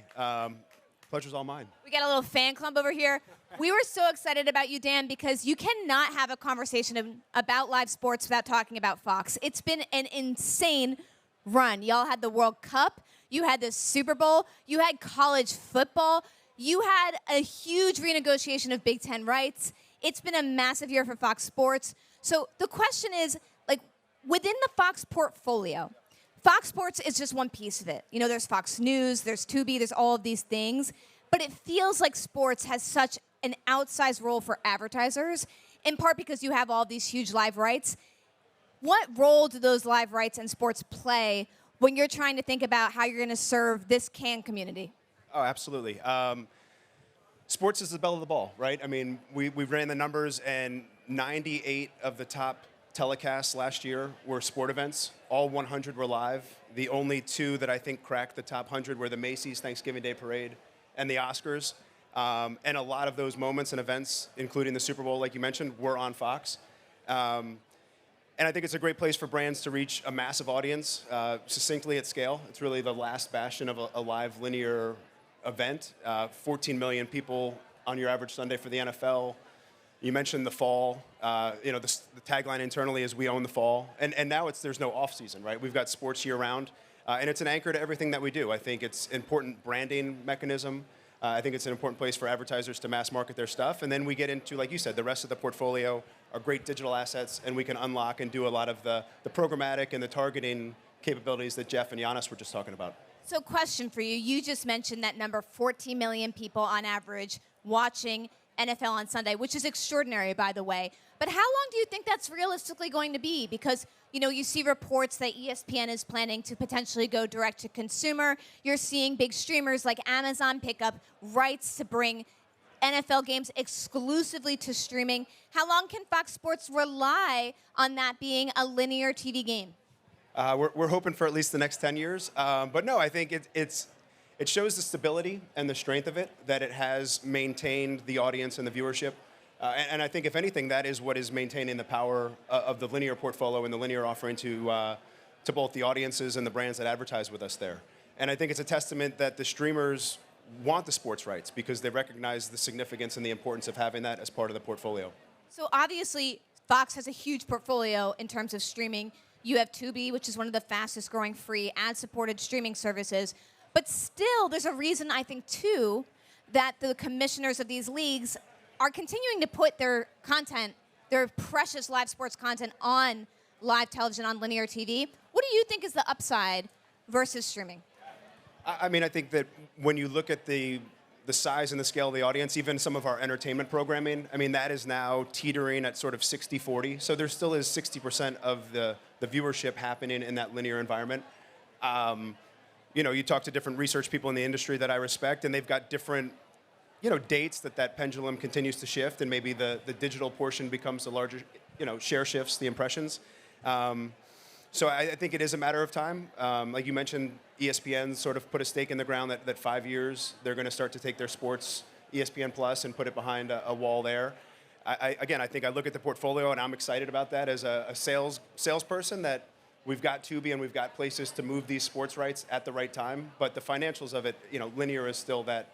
Pleasure's all mine. We got a little fan club over here. We were so excited about you, Dan, because you cannot have a conversation about live sports without talking about Fox. It's been an insane run. Y'all had the World Cup. You had the Super Bowl. You had college football. You had a huge renegotiation of Big Ten rights. It's been a massive year for Fox Sports. So the question is, like, within the Fox portfolio, Fox Sports is just one piece of it. You know, there's Fox News, there's Tubi, there's all of these things. But it feels like sports has such an outsized role for advertisers, in part because you have all these huge live rights. What role do those live rights and sports play when you're trying to think about how you're going to serve this CAN community? Oh, absolutely. Sports is the belle of the ball, right? I mean, we ran the numbers, and 98 of the top telecasts last year were sport events. All 100 were live. The only two that I think cracked the top 100 were the Macy's Thanksgiving Day Parade and the Oscars. And a lot of those moments and events, including the Super Bowl, like you mentioned, were on Fox. And I think it's a great place for brands to reach a massive audience succinctly at scale. It's really the last bastion of a live linear event. 14 million people on your average Sunday for the NFL. You mentioned the fall. The tagline internally is "We own the fall," and now there's no off season, right? We've got sports year round, and it's an anchor to everything that we do. I think it's an important branding mechanism. I think it's an important place for advertisers to mass market their stuff, and then we get into, like you said, the rest of the portfolio are great digital assets, and we can unlock and do a lot of the programmatic and the targeting capabilities that Jeff and Yannis were just talking about. So question for you. You just mentioned that number, 14 million people on average watching NFL on Sunday, which is extraordinary, by the way. But how long do you think that's realistically going to be? Because, you know, you see reports that ESPN is planning to potentially go direct to consumer. You're seeing big streamers like Amazon pick up rights to bring NFL games exclusively to streaming. How long can Fox Sports rely on that being a linear TV game? We're hoping for at least the next 10 years. But no, I think it shows the stability and the strength of it, that it has maintained the audience and the viewership. And I think, if anything, that is what is maintaining the power of the linear portfolio and the linear offering to both the audiences and the brands that advertise with us there. And I think it's a testament that the streamers want the sports rights because they recognize the significance and the importance of having that as part of the portfolio. So obviously, Fox has a huge portfolio in terms of streaming. You have Tubi, which is one of the fastest growing free ad-supported streaming services. But still, there's a reason, I think, too, that the commissioners of these leagues are continuing to put their content, their precious live sports content, on live television, on linear TV. What do you think is the upside versus streaming? I mean, I think that when you look at the size and the scale of the audience, even some of our entertainment programming, I mean, that is now teetering at sort of 60-40. So there still is 60% of the viewership happening in that linear environment. You know, you talk to different research people in the industry that I respect, and they've got different, dates that pendulum continues to shift, and maybe the digital portion becomes the larger, share shifts the impressions. So I think it is a matter of time. Like you mentioned, ESPN sort of put a stake in the ground that 5 years they're going to start to take their sports ESPN Plus and put it behind a wall there. I think I look at the portfolio, and I'm excited about that as a salesperson, that we've got Tubi and we've got places to move these sports rights at the right time. But the financials of it, linear is still that,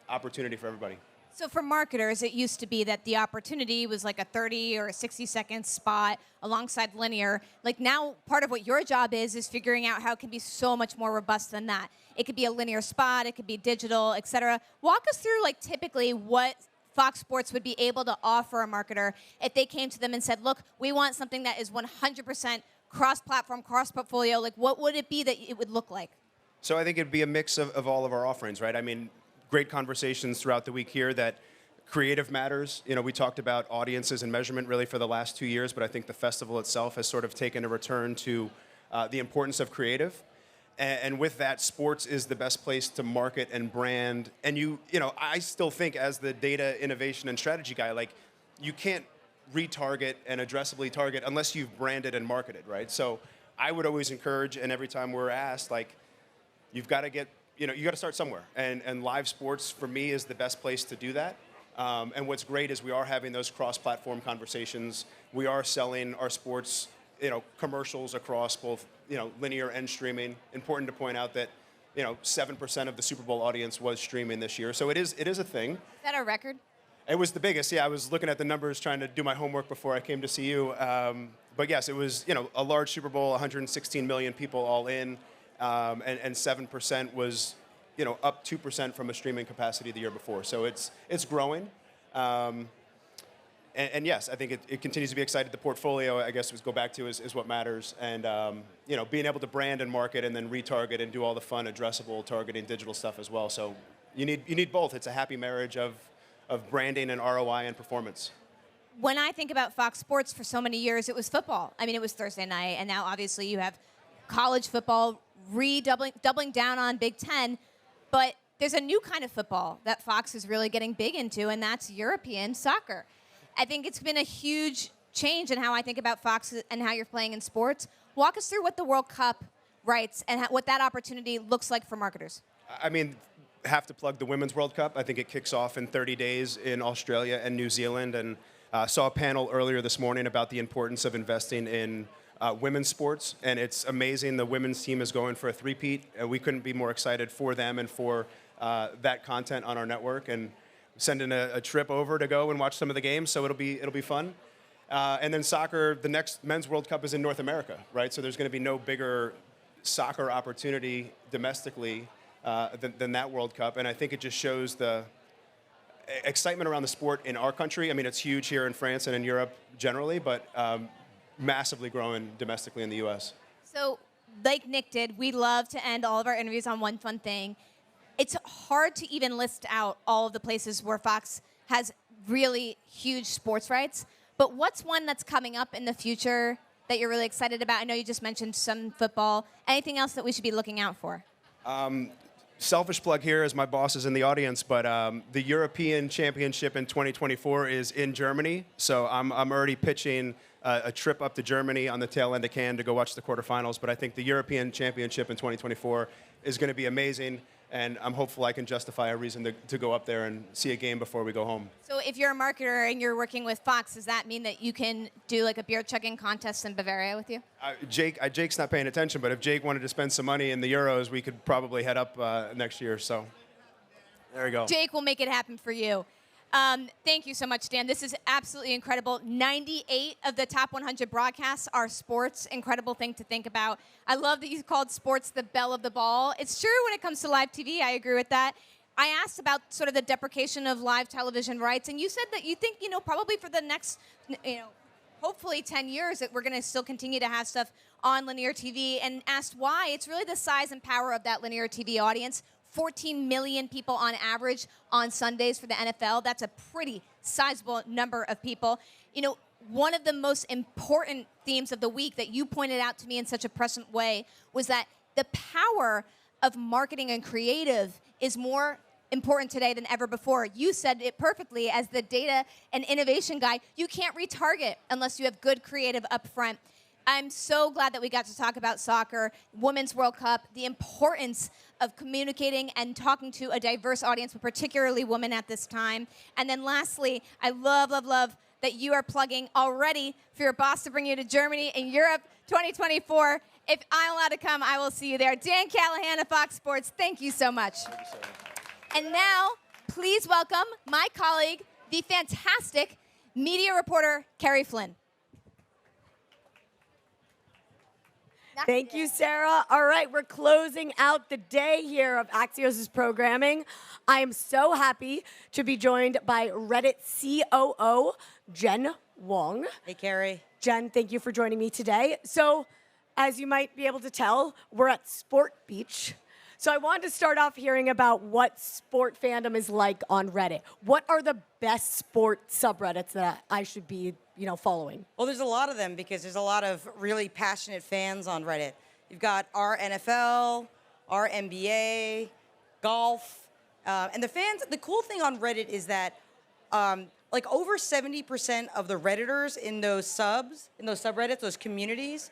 opportunity for everybody. So for marketers, it used to be that the opportunity was like a 30 or a 60-second spot alongside linear. Like now, part of what your job is figuring out how it can be so much more robust than that. It could be a linear spot, it could be digital, et cetera. Walk us through, like, typically what Fox Sports would be able to offer a marketer if they came to them and said, look, we want something that is 100% cross-platform, cross-portfolio? Like, what would it be that it would look like? So I think it'd be a mix of all of our offerings, right? I mean, great conversations throughout the week here that creative matters. You know, we talked about audiences and measurement really for the last 2 years, but I think the festival itself has sort of taken a return to the importance of creative. And with that, sports is the best place to market and brand. And you know, I still think as the data innovation and strategy guy, like, you can't retarget and addressably target unless you've branded and marketed, right? So I would always encourage, and every time we're asked, like, you've got to get, you know, you got to start somewhere. And live sports for me is the best place to do that. And what's great is we are having those cross-platform conversations. We are selling our sports, you know, commercials across both, you know, linear and streaming. Important to point out that, you know, 7% of the Super Bowl audience was streaming this year. So it is a thing. Is that a record? It was the biggest. Yeah, I was looking at the numbers, trying to do my homework before I came to see you. But yes, it was, you know, a large Super Bowl, 116 million people all in, and 7% was, you know, up 2% from a streaming capacity the year before. So it's growing. And yes, I think it continues to be excited. The portfolio, I guess, go back to is what matters. And, you know, being able to brand and market and then retarget and do all the fun, addressable, targeting digital stuff as well. So you need both. It's a happy marriage of branding and ROI and performance. When I think about Fox Sports, for so many years, it was football. I mean, it was Thursday night, and now obviously you have college football doubling down on Big Ten. But there's a new kind of football that Fox is really getting big into, and that's European soccer. I think it's been a huge change in how I think about Fox and how you're playing in sports. Walk us through what the World Cup rights and what that opportunity looks like for marketers. I mean, have to plug the Women's World Cup. I think it kicks off in 30 days in Australia and New Zealand. And saw a panel earlier this morning about the importance of investing in women's sports. And it's amazing. The women's team is going for a three-peat. And we couldn't be more excited for them and for that content on our network. And sending a trip over to go and watch some of the games. So it'll be fun. And then soccer, the next Men's World Cup is in North America, right? So there's going to be no bigger soccer opportunity domestically than that World Cup. And I think it just shows the excitement around the sport in our country. I mean, it's huge here in France and in Europe generally, but massively growing domestically in the U.S. So, like Nick did, we love to end all of our interviews on one fun thing. It's hard to even list out all of the places where Fox has really huge sports rights. But what's one that's coming up in the future that you're really excited about? I know you just mentioned some football. Anything else that we should be looking out for? Selfish plug here, as my boss is in the audience, but the European Championship in 2024 is in Germany. So I'm already pitching a trip up to Germany on the tail end of Cannes to go watch the quarterfinals. But I think the European Championship in 2024 is going to be amazing. And I'm hopeful I can justify a reason to go up there and see a game before we go home. So if you're a marketer and you're working with Fox, does that mean that you can do like a beer chugging contest in Bavaria with you? Jake's not paying attention, but if Jake wanted to spend some money in the Euros, we could probably head up next year. So there you go. Jake will make it happen for you. Thank you so much, Dan. This is absolutely incredible. 98 of the top 100 broadcasts are sports. Incredible thing to think about. I love that you called sports the belle of the ball. It's true when it comes to live TV. I agree with that. I asked about sort of the deprecation of live television rights, and you said that you think, probably for the next, hopefully 10 years that we're going to still continue to have stuff on linear TV, and asked why. It's really the size and power of that linear TV audience. 14 million people on average on Sundays for the NFL. That's a pretty sizable number of people. One of the most important themes of the week that you pointed out to me in such a prescient way was that the power of marketing and creative is more important today than ever before. You said it perfectly as the data and innovation guy. You can't retarget unless you have good creative up front. I'm so glad that we got to talk about soccer, Women's World Cup, the importance of communicating and talking to a diverse audience, but particularly women at this time. And then lastly, I love that you are plugging already for your boss to bring you to Germany and Europe 2024. If I'm allowed to come, I will see you there. Dan Callahan of Fox Sports, thank you so much. Thank you so much. And now, please welcome my colleague, the fantastic media reporter, Kerry Flynn. Thank you, Sara. All right, we're closing out the day here of Axios' programming. I am so happy to be joined by Reddit COO, Jen Wong. Hey, Kerry. Jen, thank you for joining me today. So, as you might be able to tell, we're at Sport Beach. So I wanted to start off hearing about what sport fandom is like on Reddit. What are the best sport subreddits that I should be, following? Well, there's a lot of them because there's a lot of really passionate fans on Reddit. You've got our NFL, our NBA, golf, and the fans. The cool thing on Reddit is that over 70% of the Redditors in those subreddits, those communities,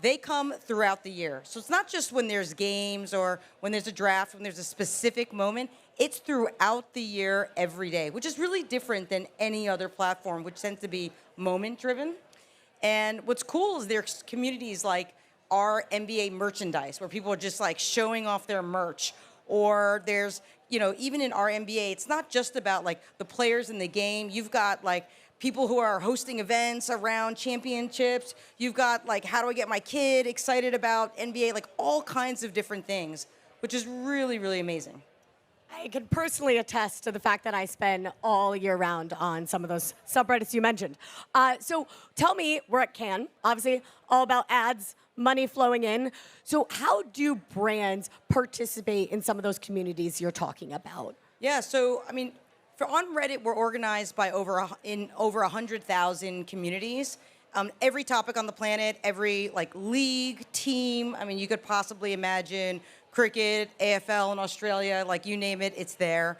they come throughout the year. So it's not just when there's games or when there's a draft, when there's a specific moment. It's throughout the year, every day, which is really different than any other platform, which tends to be moment-driven. And what's cool is there's communities like our NBA merchandise, where people are just like showing off their merch. Or there's, even in our NBA, it's not just about like the players in the game. You've got like people who are hosting events around championships. You've got like, how do I get my kid excited about NBA? Like all kinds of different things, which is really, really amazing. I can personally attest to the fact that I spend all year round on some of those subreddits you mentioned. So tell me, we're at Cannes, obviously all about ads, money flowing in. So how do brands participate in some of those communities you're talking about? Yeah, so on Reddit, we're organized by over 100,000 communities. Every topic on the planet, every league, team. You could possibly imagine cricket, AFL in Australia, you name it, it's there.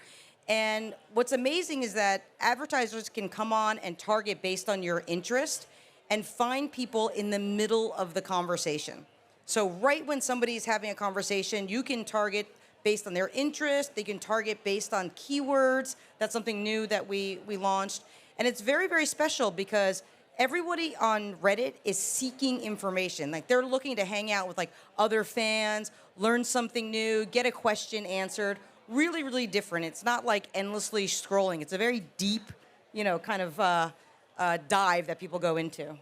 And what's amazing is that advertisers can come on and target based on your interest and find people in the middle of the conversation. So right when somebody's having a conversation, you can target based on their interest. They can target based on keywords. That's something new that we launched. And it's very, very special because everybody on Reddit is seeking information. They're looking to hang out with other fans, learn something new, get a question answered. Really, really different. It's not endlessly scrolling. It's a very deep, kind of dive that people go into.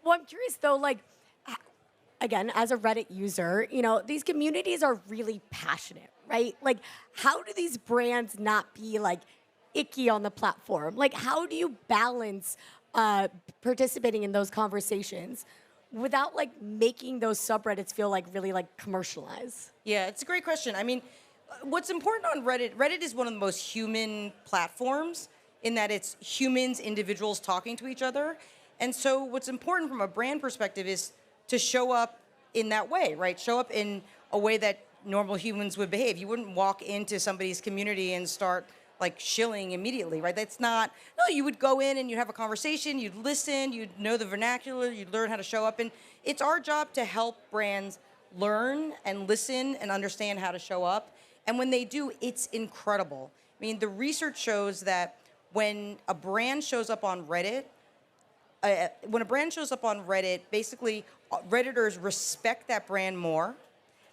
Well, I'm curious though, again, as a Reddit user, these communities are really passionate, right? How do these brands not be icky on the platform? How do you balance participating in those conversations without making those subreddits feel really commercialized? Yeah, it's a great question. What's important on Reddit is one of the most human platforms in that it's humans, individuals talking to each other. And so what's important from a brand perspective is to show up in that way, right? Show up in a way that normal humans would behave. You wouldn't walk into somebody's community and start shilling immediately, right? That's not, no, you would go in and you'd have a conversation, you'd listen, you'd know the vernacular, you'd learn how to show up. And it's our job to help brands learn and listen and understand how to show up. And when they do, it's incredible. The research shows that when a brand shows up on Reddit, basically Redditors respect that brand more,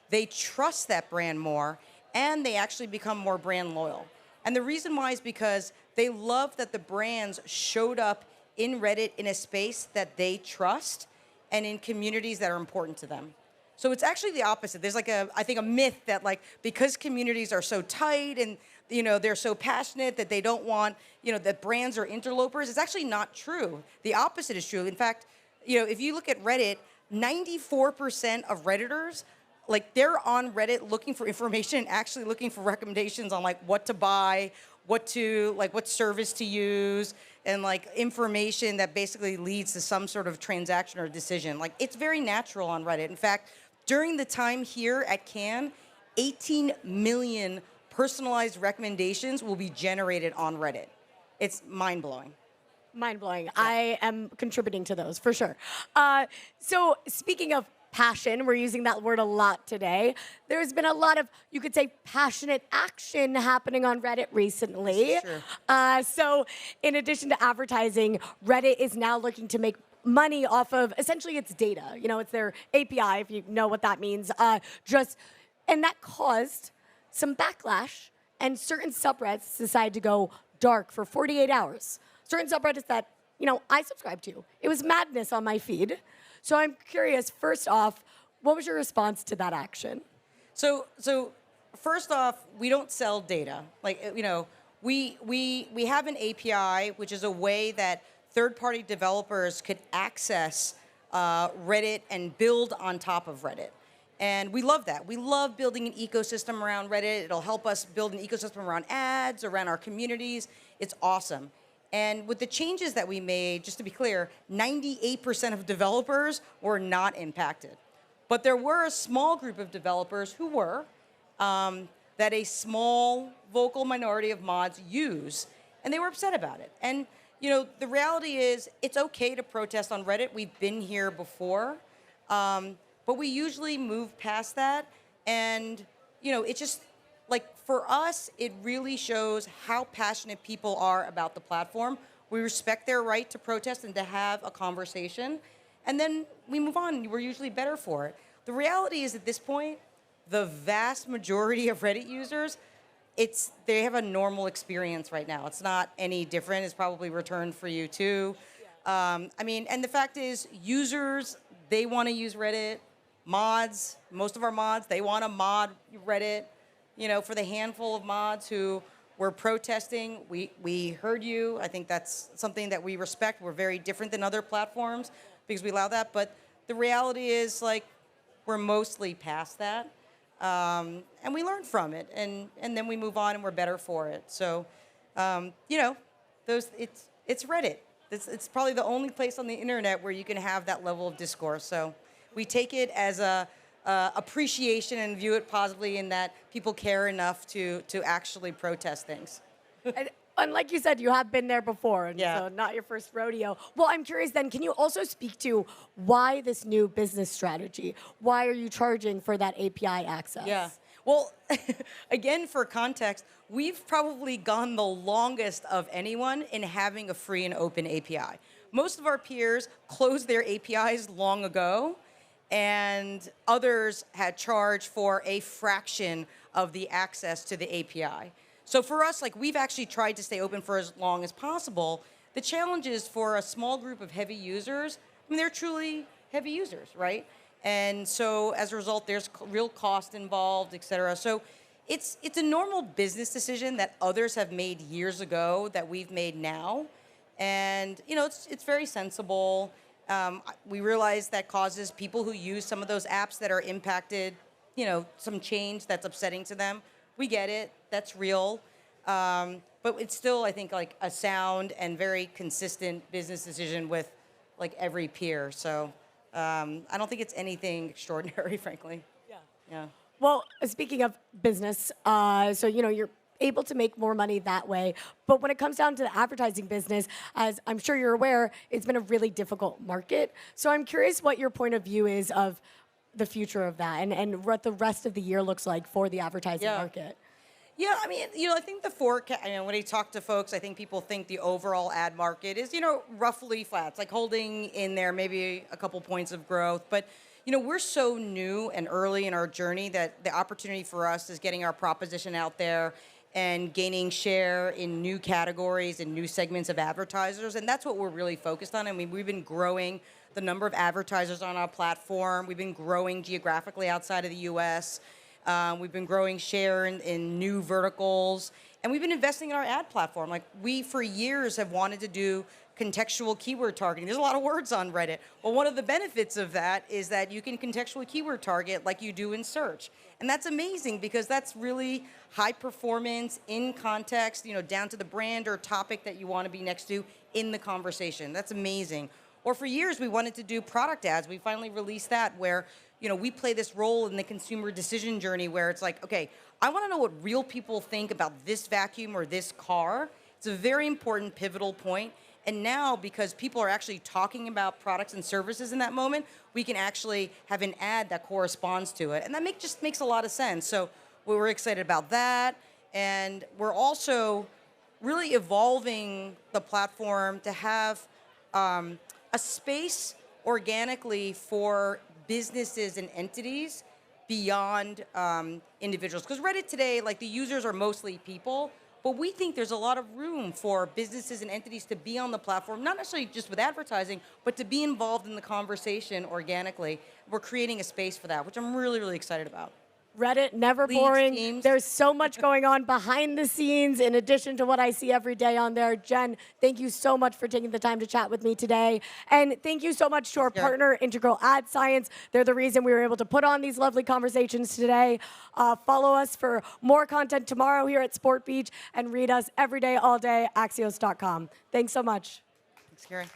they trust that brand more, and they actually become more brand loyal. And the reason why is because they love that the brands showed up in Reddit in a space that they trust and in communities that are important to them. So it's actually the opposite. There's I think a myth that because communities are so tight and they're so passionate that they don't want, that brands are interlopers. It's actually not true. The opposite is true. In fact, if you look at Reddit, 94% of Redditors, they're on Reddit looking for information and actually looking for recommendations on what to buy, what service to use, and information that basically leads to some sort of transaction or decision. It's very natural on Reddit. In fact, during the time here at Cannes, 18 million personalized recommendations will be generated on Reddit. It's mind-blowing. Mind-blowing. Yeah. I am contributing to those, for sure. So speaking of passion, we're using that word a lot today. There's been a lot of, you could say, passionate action happening on Reddit recently. Sure. So in addition to advertising, Reddit is now looking to make money off of essentially its data. It's their API, if you know what that means. And that caused some backlash, and certain subreddits decided to go dark for 48 hours. Certain subreddits that I subscribe to. It was madness on my feed. So I'm curious, first off, what was your response to that action? So first off, we don't sell data. We have an API, which is a way that third-party developers could access Reddit and build on top of Reddit. And we love that. We love building an ecosystem around Reddit. It'll help us build an ecosystem around ads, around our communities. It's awesome. And with the changes that we made, just to be clear, 98% of developers were not impacted. But there were a small group of developers who were, that a small vocal minority of mods use, and they were upset about it. And the reality is, it's okay to protest on Reddit. We've been here before, but we usually move past that. And it just, for us, it really shows how passionate people are about the platform. We respect their right to protest and to have a conversation, and then we move on. We're usually better for it. The reality is, at this point, the vast majority of Reddit users, they have a normal experience right now. It's not any different. It's probably returned for you too. And the fact is, users, they want to use Reddit. Mods, most of our mods, they want to mod Reddit. For the handful of mods who were protesting, we heard you. I think that's something that we respect. We're very different than other platforms because we allow that. But the reality is, we're mostly past that. And we learn from it, and then we move on, and we're better for it. So, it's Reddit. It's probably the only place on the internet where you can have that level of discourse. So, we take it as a appreciation and view it positively in that people care enough to actually protest things. And like you said, you have been there before, and Yeah. so not your first rodeo. Well, I'm curious then, can you also speak to why this new business strategy? Why are you charging for that API access? Yeah. Well, again, for context, we've probably gone the longest of anyone in having a free and open API. Most of our peers closed their APIs long ago, and others had charged for a fraction of the access to the API. So for us, we've actually tried to stay open for as long as possible. The challenge is for a small group of heavy users, they're truly heavy users, right? And so as a result, there's real cost involved, et cetera. So it's a normal business decision that others have made years ago that we've made now. And, it's very sensible. We realize that causes people who use some of those apps that are impacted, some change that's upsetting to them. We get it. That's real. But it's still, I think, a sound and very consistent business decision with, every peer. So I don't think it's anything extraordinary, frankly. Yeah. Well, speaking of business, so you're able to make more money that way. But when it comes down to the advertising business, as I'm sure you're aware, it's been a really difficult market. So I'm curious what your point of view is of the future of that and what the rest of the year looks like for the advertising market. Yeah, I think the forecast, when I talk to folks, I think people think the overall ad market is, roughly flat. It's holding in there maybe a couple points of growth. But, we're so new and early in our journey that the opportunity for us is getting our proposition out there and gaining share in new categories and new segments of advertisers. And that's what we're really focused on. We've been growing the number of advertisers on our platform. We've been growing geographically outside of the U.S. We've been growing share in new verticals. And we've been investing in our ad platform. We, for years, have wanted to do contextual keyword targeting. There's a lot of words on Reddit. Well, one of the benefits of that is that you can contextually keyword target like you do in search. And that's amazing because that's really high performance, in context, down to the brand or topic that you want to be next to in the conversation. That's amazing. Or for years, we wanted to do product ads. We finally released that where, we play this role in the consumer decision journey where it's okay, I want to know what real people think about this vacuum or this car. It's a very important pivotal point. And now, because people are actually talking about products and services in that moment, we can actually have an ad that corresponds to it. And that just makes a lot of sense. So we're excited about that. And we're also really evolving the platform to have a space organically for businesses and entities beyond individuals. Because Reddit today, the users are mostly people. But we think there's a lot of room for businesses and entities to be on the platform, not necessarily just with advertising, but to be involved in the conversation organically. We're creating a space for that, which I'm really, really excited about. Reddit, never Leagues, boring. teams. There's so much going on behind the scenes in addition to what I see every day on there. Jen, thank you so much for taking the time to chat with me today. And thank you so much to our partner, Integral Ad Science. They're the reason we were able to put on these lovely conversations today. Follow us for more content tomorrow here at Sport Beach and read us every day, all day, Axios.com. Thanks so much. Thanks, Kerry.